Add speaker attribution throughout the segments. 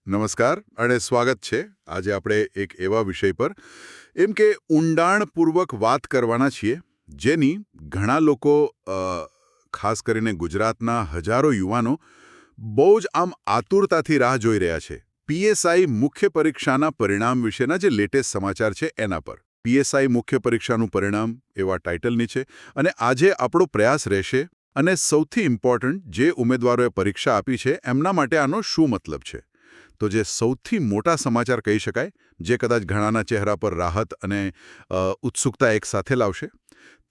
Speaker 1: નમસ્કાર અને સ્વાગત છે. આજે આપણે એક એવા વિષય પર એમ કે ઊંડાણપૂર્વક વાત કરવાના છીએ જેની ઘણા લોકો ખાસ કરીને ગુજરાતના હજારો યુવાનો બહુ જ આતુરતાથી રાહ જોઈ રહ્યા છે. પીએસઆઈ મુખ્ય પરીક્ષાના પરિણામ વિશેના જે લેટેસ્ટ સમાચાર છે એના પર. પીએસઆઈ મુખ્ય પરીક્ષાનું પરિણામ એવા ટાઇટલ નીચે અને આજે આપણો પ્રયાસ રહેશે અને સૌથી ઇમ્પોર્ટન્ટ જે ઉમેદવારોએ પરીક્ષા આપી છે એમના માટે આનો શું મતલબ છે. તો જે સૌથી મોટા સમાચાર કહી શકાય, જે કદાચ ઘણાના ચહેરા પર રાહત અને ઉત્સુકતા એક સાથે લાવશે,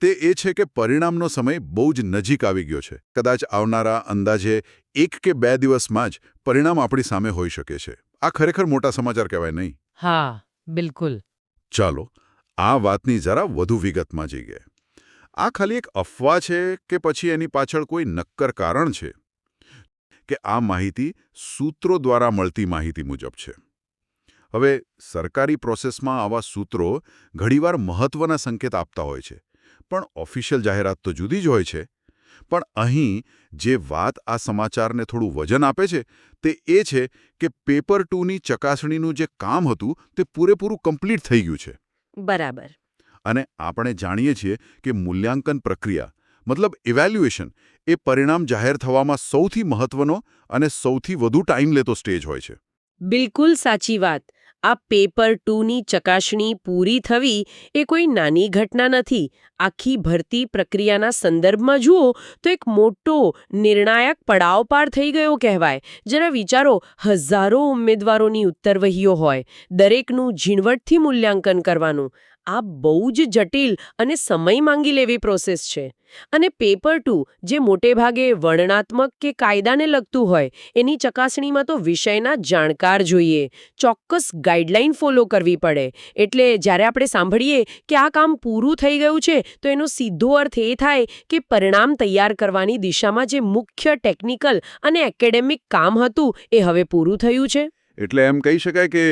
Speaker 1: તે એ છે કે પરિણામનો સમય બહુ જ નજીક આવી ગયો છે. કદાચ આવનારા અંદાજે 1 કે 2 દિવસમાં જ પરિણામ આપણી સામે હોઈ શકે છે. આ ખરેખર મોટા સમાચાર કહેવાય નહીં?
Speaker 2: હા, બિલકુલ.
Speaker 1: ચાલો આ વાતની જરા વધુ વિગતમાં જઈએ. આ ખાલી એક અફવા છે કે પછી એની પાછળ કોઈ નક્કર કારણ છે? કે આ માહિતી સૂત્રો દ્વારા મળતી માહિતી મુજબ છે. હવે સરકારી પ્રોસેસમાં આવા સૂત્રો ઘણીવાર મહત્વના સંકેત આપતા હોય છે, પણ ઓફિશિયલ જાહેરાત તો જુદી જ હોય છે. પણ અહીં જે વાત આ સમાચારને થોડું વજન આપે છે તે એ છે કે પેપર 2ની ચકાસણીનું જે કામ હતું તે પૂરેપૂરું કમ્પ્લીટ થઈ ગયું છે.
Speaker 2: બરાબર.
Speaker 1: અને આપણે જાણીએ છીએ કે મૂલ્યાંકન પ્રક્રિયા મતલબ ઇવેલ્યુએશન એ પરિણામ જાહેર થવામાં સૌથી મહત્વનો અને સૌથી વધુ ટાઈમ લેતો સ્ટેજ હોય છે.
Speaker 2: બિલકુલ સાચી વાત. આ પેપર 2ની ચકાસણી પૂરી થવી એ કોઈ નાની ઘટના નથી. આખી ભરતી પ્રક્રિયાના સંદર્ભમાં જુઓ તો એક મોટો નિર્ણાયક પડાવ પાર થઈ ગયો કહેવાય. જરા વિચારો, હજારો ઉમેદવારોની ઉત્તરવહીઓ હોય, દરેકનું ઝીણવટથી મૂલ્યાંકન કરવાનું. આ બહુ જ જટિલ અને સમય માંગી લેવી પ્રોસેસ છે. અને પેપર 2 જે મોટે ભાગે વર્ણનાત્મક કે કાયદાને લગતું હોય, એની ચકાસણીમાં તો વિષયના જાણકાર જોઈએ, ચોક્કસ ગાઈડલાઈન ફોલો કરવી પડે. એટલે જ્યારે આપણે સાંભળીએ કે આ કામ પૂરું થઈ ગયું છે તો એનો સીધો અર્થ એ થાય કે પરિણામ તૈયાર કરવાની દિશામાં જે મુખ્ય ટેકનિકલ અને એકેડેમિક કામ હતું એ હવે પૂરું થયું છે.
Speaker 1: એટલે એમ કહી શકાય કે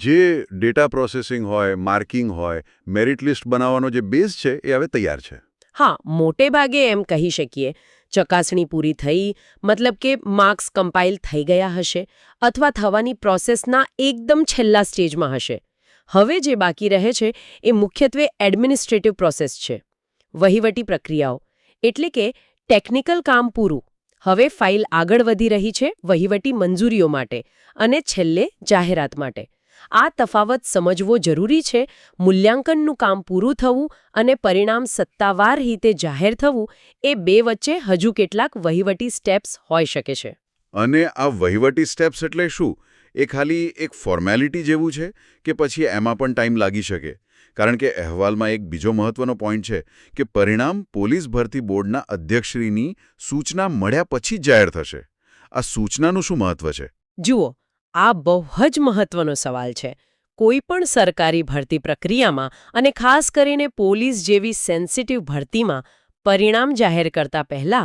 Speaker 1: જે ડેટા પ્રોસેસિંગ હોય, માર્કિંગ હોય, મેરિટ લિસ્ટ બનાવવાનો જે બેઝ છે એ હવે તૈયાર છે.
Speaker 2: હા, મોટે ભાગે એમ કહી શકીએ. ચકાસણી પૂરી થઈ મતલબ કે માર્ક્સ કમ્પાઇલ થઈ ગયા હશે અથવા થવાની પ્રોસેસના એકદમ છેલ્લા સ્ટેજમાં હશે. હવે જે બાકી રહે છે એ મુખ્યત્વે એડમિનિસ્ટ્રેટિવ પ્રોસેસ છે, વહીવટી પ્રક્રિયાઓ. એટલે કે ટેકનિકલ કામ પૂરું. હવે ફાઇલ આગળ વધી રહી છે વહીવટી મંજૂરીઓ માટે અને છેલ્લે જાહેરાત માટે. આ તફાવત સમજવો જરૂરી છે. મૂલ્યાંકનનું કામ પૂરું થવું અને પરિણામ સત્તાવાર રીતે જાહેર થવું એ બે વચ્ચે હજુ કેટલાક વહીવટી સ્ટેપ્સ હોઈ શકે છે.
Speaker 1: અને આ વહીવટી સ્ટેપ્સ એટલે શું? એ ખાલી એક ફોર્મેલિટી જેવું છે કે પછી એમાં પણ ટાઈમ લાગી શકે? કારણ કે અહેવાલમાં એક બીજો મહત્વનો પોઈન્ટ છે કે પરિણામ પોલીસ ભરતી બોર્ડના અધ્યક્ષશ્રીની સૂચના મળ્યા પછી જ જાહેર થશે. આ સૂચનાનું શું મહત્વ છે?
Speaker 2: જુઓ, આ બહુ જ મહત્વનો સવાલ છે. કોઈ પણ સરકારી ભરતી પ્રક્રિયામાં અને ખાસ કરીને પોલીસ જેવી સેન્સિટિવ ભરતીમાં પરિણામ જાહેર કરતા પહેલા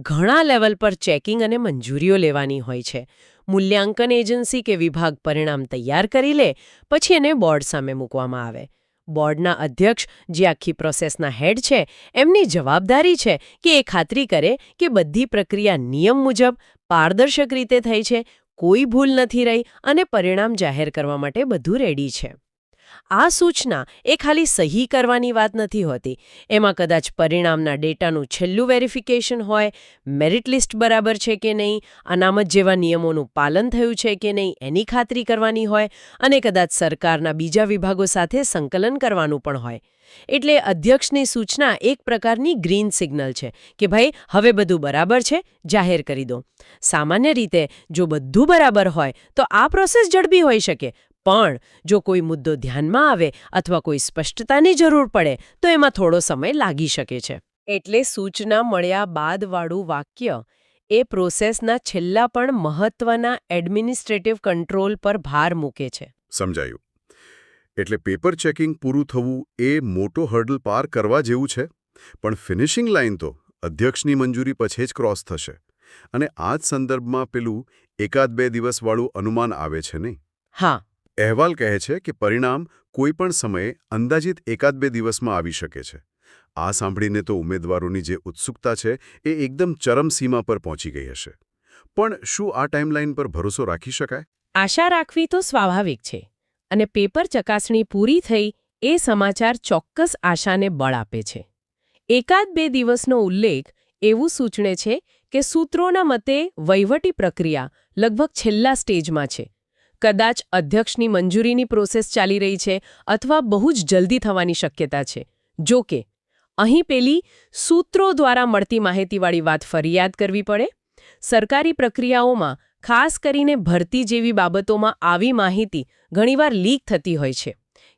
Speaker 2: ઘણા લેવલ પર ચેકિંગ અને મંજૂરીઓ લેવાની હોય છે. મૂલ્યાંકન એજન્સી કે વિભાગ પરિણામ તૈયાર કરી લે, પછી એને બોર્ડ સામે મૂકવામાં આવે. બોર્ડના અધ્યક્ષ, જે આખી પ્રોસેસના હેડ છે, એમની જવાબદારી છે કે એ ખાતરી કરે કે બધી પ્રક્રિયા નિયમ મુજબ પારદર્શક રીતે થઈ છે, કોઈ ભૂલ નથી રહી અને પરિણામ જાહેર કરવા માટે બધું રેડી છે. આ સૂચના એ ખાલી સહી કરવાની વાત નથી હોતી. એમાં કદાચ પરિણામના ડેટાનું છેલ્લું વેરિફિકેશન હોય, મેરિટ લિસ્ટ બરાબર છે કે નહીં, અનામત જેવા નિયમોનું પાલન થયું છે કે નહીં એની ખાતરી કરવાની હોય અને કદાચ સરકારના બીજા વિભાગો સાથે સંકલન કરવાનું પણ હોય. એટલે અધ્યક્ષની સૂચના એક પ્રકારની ગ્રીન સિગ્નલ છે કે ભાઈ હવે બધું બરાબર છે, જાહેર કરી દો. સામાન્ય રીતે જો બધું બરાબર હોય તો આ પ્રોસેસ ઝડપી હોઈ શકે. પણ જો કોઈ મુદ્દો ધ્યાનમાં આવે અથવા કોઈ સ્પષ્ટતાની જરૂર પડે તો એમાં થોડો સમય લાગી શકે છે. એટલે સૂચના મળ્યા બાદ વાળું વાક્ય એ પ્રોસેસના છેલ્લા પણ મહત્વના એડમિનિસ્ટ્રેટિવ કંટ્રોલ પર ભાર મૂકે છે.
Speaker 1: સમજાયું. એટલે પેપર ચેકિંગ પૂરું થવું એ મોટો હર્ડલ પાર કરવા જેવું છે, પણ ફિનિશિંગ લાઇન તો અધ્યક્ષની મંજૂરી પછી જ ક્રોસ થશે. અને આ જ સંદર્ભમાં પેલું 1-2 દિવસવાળું અનુમાન આવે છે નહીં?
Speaker 2: હા.
Speaker 1: અહેવાલ કહે છે કે પરિણામ કોઈપણ સમયે અંદાજિત 1-2 દિવસમાં આવી શકે છે. આ સાંભળીને તો ઉમેદવારોની જે ઉત્સુકતા છે એ એકદમ ચરમસીમા પર પહોંચી ગઈ હશે. પણ શું આ ટાઈમલાઈન પર ભરોસો રાખી શકાય?
Speaker 2: આશા રાખવી તો સ્વાભાવિક છે અને પેપર ચકાસણી પૂરી થઈ એ સમાચાર ચોક્કસ આશાને બળ આપે છે. એકાદ બે દિવસનો ઉલ્લેખ એવું સૂચવે છે કે સૂત્રોના મતે વહીવટી પ્રક્રિયા લગભગ છેલ્લા સ્ટેજમાં છે. કદાચ અધ્યક્ષની મંજૂરીની પ્રોસેસ ચાલી રહી છે અથવા બહુ જ જલ્દી થવાની શક્યતા છે. જો કે અહીં પેલી સૂત્રો દ્વારા મળતી માહિતીવાળી વાત ફરી યાદ કરવી પડે. સરકારી પ્રક્રિયાઓમાં ખાસ કરીને ભરતી જેવી બાબતોમાં આવી માહિતી ઘણીવાર લીક થતી હોય છે.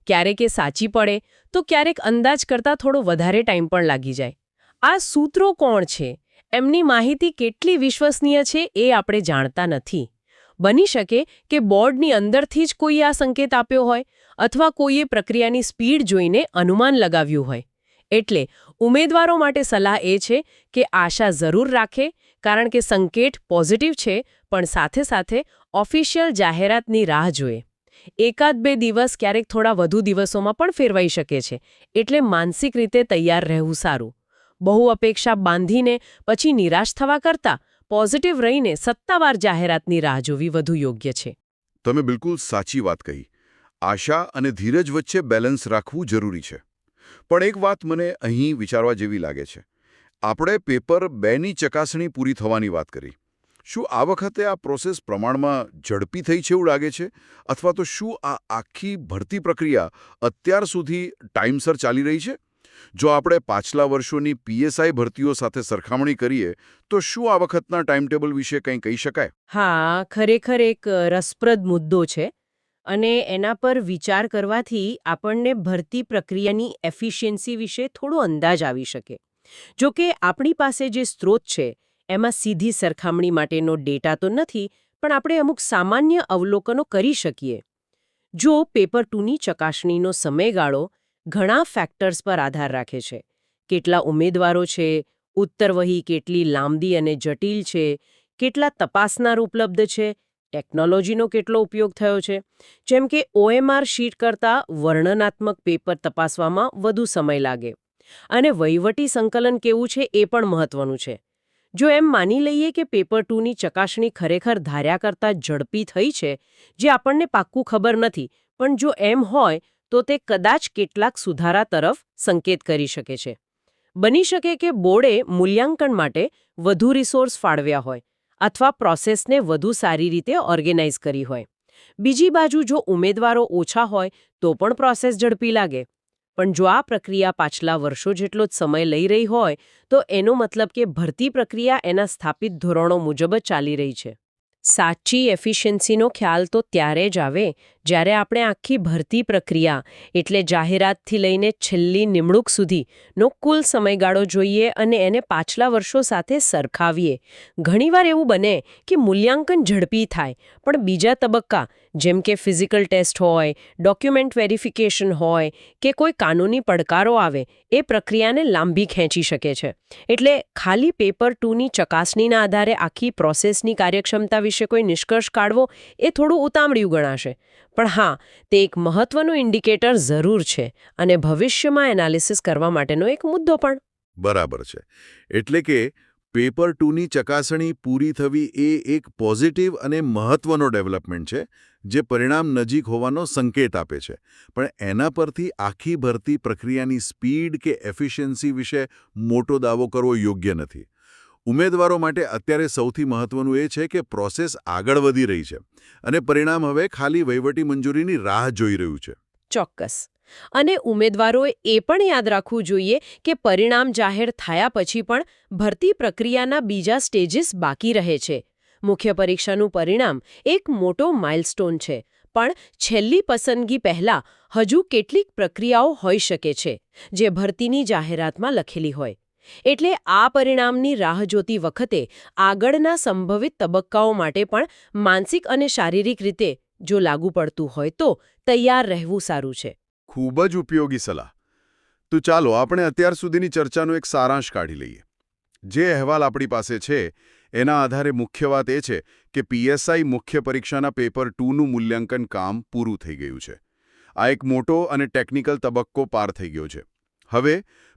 Speaker 2: ક્યારેક એ સાચી પડે તો ક્યારેક અંદાજ કરતાં થોડો વધારે ટાઈમ પણ લાગી જાય. આ સૂત્રો કોણ છે, એમની માહિતી કેટલી વિશ્વસનીય છે એ આપણે જાણતા નથી. બની શકે કે બોર્ડની અંદરથી જ કોઈએ આ સંકેત આપ્યો હોય અથવા કોઈએ પ્રક્રિયાની સ્પીડ જોઈને અનુમાન લગાવ્યું હોય. એટલે ઉમેદવારો માટે સલાહ એ છે કે આશા જરૂર રાખે, કારણ કે સંકેત પોઝિટિવ છે, પણ સાથે સાથે ઓફિશિયલ જાહેરાતની રાહ જોઈએ. એકાદ બે દિવસ, ક્યારેક થોડા વધુ દિવસોમાં પણ ફેરવાઈ શકે છે. એટલે માનસિક રીતે તૈયાર રહેવું સારું. બહુ અપેક્ષા બાંધીને પછી નિરાશ થવા કરતાં પોઝિટિવ રહીને સત્તાવાર જાહેરાતની રાહ જોવી વધુ યોગ્ય છે.
Speaker 1: તમે બિલકુલ સાચી વાત કહી. આશા અને ધીરજ વચ્ચે બેલેન્સ રાખવું જરૂરી છે. પણ એક વાત મને અહીં વિચારવા જેવી લાગે છે. આપણે પેપર 2ની ચકાસણી પૂરી થવાની વાત કરી. શું આ વખતે આ પ્રોસેસ પ્રમાણમાં ઝડપી થઈ છે એવું લાગે છે? અથવા તો શું આ આખી ભરતી પ્રક્રિયા અત્યાર સુધી ટાઈમસર ચાલી રહી છે? જો આપણે પાછલા વર્ષોની પીએસઆઈ ભરતીઓ સાથે સરખામણી કરીએ તો શું આ વખતના ટાઈમટેબલ વિશે કંઈ કહી શકાય?
Speaker 2: હા, ખરેખર એક રસપ્રદ મુદ્દો છે અને એના પર વિચાર કરવાથી આપણને ભરતી પ્રક્રિયાની એફિશિયન્સી વિશે થોડો અંદાજ આવી શકે. જો કે આપણી પાસે જે સ્ત્રોત છે એમાં સીધી સરખામણી માટેનો ડેટા તો નથી, પણ આપણે અમુક સામાન્ય અવલોકનો કરી શકીએ. જો પેપર 2ની ચકાસણીનો સમયગાળો ઘણા ફેક્ટર્સ પર આધાર રાખે છે. કેટલા ઉમેદવારો છે, ઉત્તરવહી કેટલી લાંબી અને જટિલ છે, કેટલા તપાસનાર ઉપલબ્ધ છે, ટેકનોલોજીનો કેટલો ઉપયોગ થયો છે. જેમ કે OMR શીટ કરતાં વર્ણનાત્મક પેપર તપાસવામાં વધુ સમય લાગે. અને વહીવટી સંકલન કેવું છે એ પણ મહત્વનું છે. જો એમ માની લઈએ કે પેપર 2ની ચકાસણી ખરેખર ધાર્યા કરતાં ઝડપી થઈ છે, જે આપણને પાક્કું ખબર નથી, પણ જો એમ હોય તો તે કદાચ કેટલાક સુધારા તરફ સંકેત કરી શકે છે. બની શકે કે બોર્ડે મૂલ્યાંકન માટે વધુ રિસોર્સ ફાળવ્યા હોય અથવા પ્રોસેસને વધુ સારી રીતે ઓર્ગેનાઇઝ કરી હોય. બીજી બાજુ જો ઉમેદવારો ઓછા હોય તો પણ પ્રોસેસ ઝડપી લાગે. પણ જો આ પ્રક્રિયા પાછલા વર્ષો જેટલો જ સમય લઈ રહી હોય તો એનો મતલબ કે ભરતી પ્રક્રિયા એના સ્થાપિત ધોરણો મુજબ જ ચાલી રહી છે. સાચી એફિશિયન્સીનો ખ્યાલ તો ત્યારે જ આવે જ્યારે આપણે આખી ભરતી પ્રક્રિયા, એટલે જાહેરાતથી લઈને છેલ્લી નિમણૂક સુધીનો કુલ સમયગાળો જોઈએ અને એને પાછલા વર્ષો સાથે સરખાવીએ. ઘણીવાર એવું બને કે મૂલ્યાંકન ઝડપી થાય, પણ બીજા તબક્કા જેમ કે ફિઝિકલ ટેસ્ટ હોય, ડોક્યુમેન્ટ વેરિફિકેશન હોય કે કોઈ કાનૂની પડકારો આવે એ પ્રક્રિયાને લાંબી ખેંચી શકે છે. એટલે ખાલી પેપર 2ની ચકાસણીના આધારે આખી પ્રોસેસની કાર્યક્ષમતા વિશે કોઈ નિષ્કર્ષ કાઢવો એ થોડું ઉતાવળિયું ગણાશે. પણ હા, તે એક મહત્વનું ઇન્ડિકેટર જરૂર છે અને ભવિષ્યમાં એનાલિસિસ કરવા માટેનો એક મુદ્દો પણ.
Speaker 1: બરાબર છે. એટલે કે પેપર 2ની ચકાસણી પૂરી થવી એ એક પોઝિટિવ અને મહત્વનો ડેવલપમેન્ટ છે, જે પરિણામ નજીક હોવાનો સંકેત આપે છે. પણ એના પરથી આખી ભરતી પ્રક્રિયાની સ્પીડ કે એફિશિયન્સી વિશે મોટો દાવો કરવો યોગ્ય નથી. ઉમેદવારો માટે અત્યારે સૌથી મહત્વનું એ છે કે પ્રોસેસ આગળ વધી રહી છે અને પરિણામ હવે ખાલી વહીવટી મંજૂરીની રાહ જોઈ રહ્યું છે.
Speaker 2: ચોક્કસ. અને ઉમેદવારોએ એ પણ યાદ રાખવું જોઈએ કે પરિણામ જાહેર થયા પછી પણ ભરતી પ્રક્રિયાના બીજા સ્ટેજીસ બાકી રહે છે. મુખ્ય પરીક્ષાનું પરિણામ એક મોટો માઇલસ્ટોન છે, પણ છેલ્લી પસંદગી પહેલા હજુ કેટલીક પ્રક્રિયાઓ હોઈ શકે છે જે ભરતીની જાહેરાતમાં લખેલી હોય. એટલે આ પરિણામની રાહ જોતી વખતે આગળના સંભવિત તબક્કાઓ માટે પણ માનસિક અને શારીરિક રીતે જો લાગુ પડતું હોય તો તૈયાર રહેવું સારું છે.
Speaker 1: ખૂબ જ ઉપયોગી સલાહ. તો ચાલો આપણે અત્યાર સુધીની ચર્ચાનો એક સારાંશ કાઢી લઈએ. જે અહેવાલ આપણી પાસે છે એના આધારે મુખ્ય વાત એ છે કે પીએસઆઈ મુખ્ય પરીક્ષાના પેપર 2નું મૂલ્યાંકન કામ પૂરું થઈ ગયું છે. આ એક મોટો અને ટેકનિકલ તબક્કો પાર થઈ ગયો છે. હવે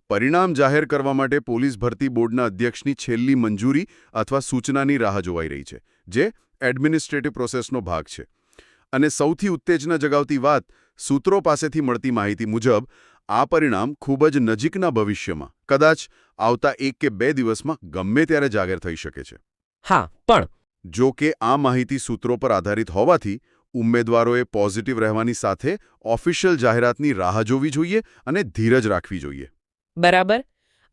Speaker 1: પરિણામ જાહેર કરવા માટે પોલીસ ભરતી બોર્ડના અધ્યક્ષની છેલ્લી મંજૂરી અથવા સૂચનાની રાહ જોવાઈ રહી છે, જે એડમિનિસ્ટ્રેટિવ પ્રોસેસનો ભાગ છે. અને સૌથી ઉત્તેજના જગાવતી વાત, સૂત્રો પાસેથી મળતી માહિતી મુજબ આ પરિણામ ખૂબ જ નજીકના ભવિષ્યમાં, કદાચ આવતા 1 કે 2 દિવસમાં ગમે ત્યારે જાહેર થઈ શકે છે.
Speaker 2: હા, પણ
Speaker 1: જો કે આ માહિતી સૂત્રો પર આધારિત હોવાથી ઉમેદવારોએ પોઝિટિવ રહેવાની સાથે ઓફિશિયલ જાહેરાતની રાહ જોવી જોઈએ અને ધીરજ રાખવી જોઈએ.
Speaker 2: બરાબર.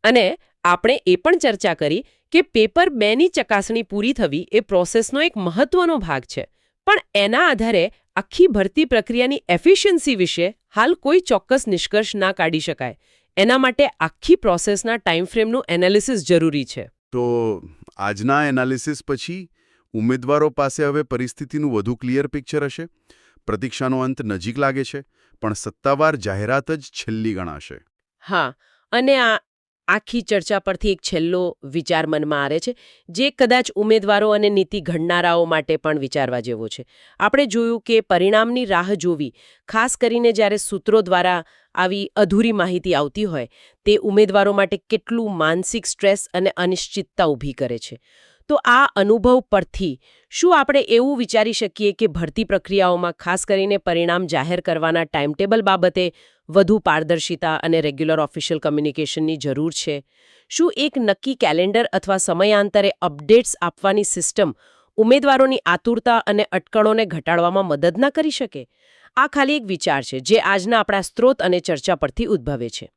Speaker 2: અને આપણે એ પણ ચર્ચા કરી કે પેપર 2ની ચકાસણી પૂરી થવી એ પ્રોસેસનો એક મહત્વનો ભાગ છે. પણ એના આધારે આખી ભરતી પ્રક્રિયાની એફિશિયન્સી વિશે હાલ કોઈ ચોક્કસ નિષ્કર્ષ ના કાઢી શકાય. એના માટે આખી પ્રોસેસના ટાઈમફ્રેમનું એનાલિસિસ જરૂરી છે.
Speaker 1: તો આજના એનાલિસિસ પછી ઉમેદવારો પાસે હવે પરિસ્થિતિનું વધુ ક્લિયર પિક્ચર હશે. પ્રતીક્ષાનો અંત નજીક લાગે છે, પણ સત્તાવાર જાહેરાત જ છેલ્લી ગણાશે.
Speaker 2: હા, અને આ આખી ચર્ચા પરથી એક છેલ્લો વિચાર મનમાં આવે છે, જે કદાચ ઉમેદવારો અને નીતિ ઘડનારાઓ માટે પણ વિચારવા જેવો છે. આપણે જોયું કે પરિણામની રાહ જોવી, ખાસ કરીને જ્યારે સૂત્રો દ્વારા આવી અધૂરી માહિતી આવતી હોય, તે ઉમેદવારો માટે કેટલું માનસિક સ્ટ્રેસ અને અનિશ્ચિતતા ઊભી કરે છે. તો આ અનુભવ પરથી શું આપણે એવું વિચારી શકીએ કે ભરતી પ્રક્રિયાઓમાં ખાસ કરીને પરિણામ જાહેર કરવાના ટાઈમટેબલ બાબતે વધુ પારદર્શિતા અને રેગ્યુલર ઓફિશિયલ કમ્યુનિકેશનની જરૂર છે? શું એક નક્કી કેલેન્ડર અથવા સમયાંતરે અપડેટ્સ આપવાની સિસ્ટમ ઉમેદવારોની આતુરતા અને અટકળોને ઘટાડવામાં મદદ ના કરી શકે? આ ખાલી એક વિચાર છે, જે આજના આપણા સ્ત્રોત અને ચર્ચા પરથી ઉદ્ભવે છે.